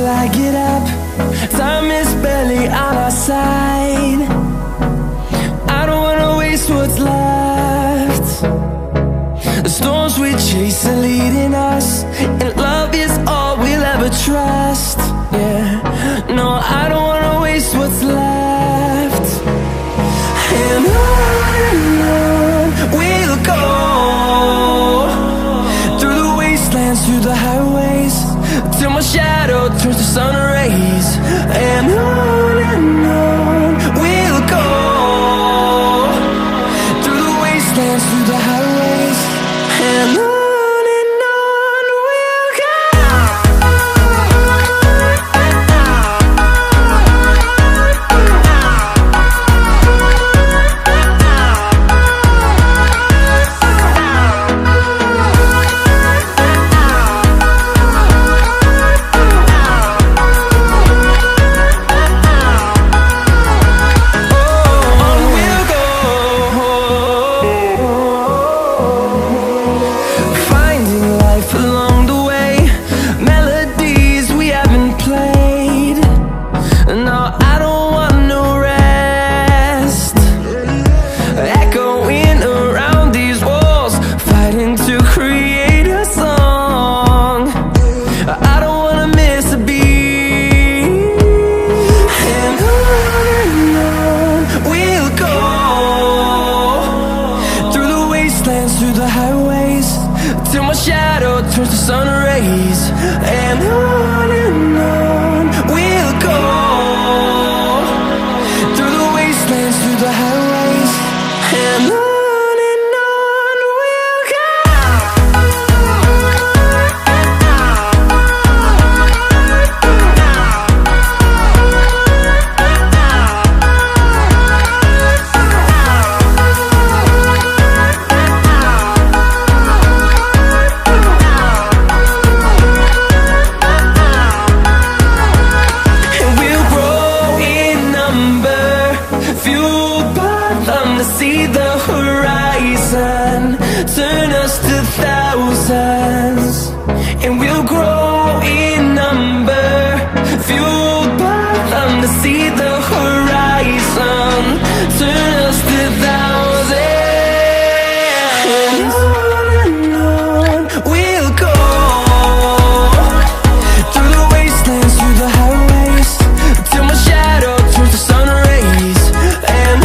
till I get up. Time is barely on our side. I don't wanna waste what's left. The storms we chase are leading us, and love is all we'll ever trust. Yeah, no, I don't wanna waste what's left. And on we'll go, through the wastelands, through the highways, till my shadow turns to sun rays. And on we'll go, through the wastelands, through the highways, and on we'll go. Through the highways, till my shadow turns to sun rays. And on we'll go, through the wastelands, through the highways, and on we'll go. See the horizon turn us to thousands, and we'll grow in number, fueled by them. To see the horizon turn us to thousands, and on we'll go, through the wastelands, through the highways, till my shadow turns to sun rays. And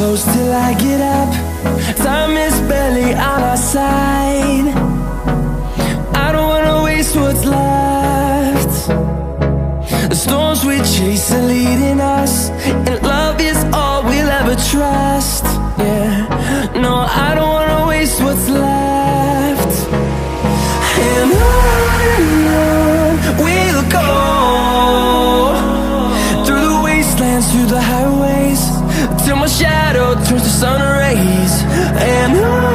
close till I get up. Time is barely on our side. I don't wanna waste what's left. The storms we chase are leading us, and love is all we'll ever trust. Yeah, no, I don't wanna waste what's left. And on we'll go, through the wastelands, through the highways, till my shadow turns to sun rays. And on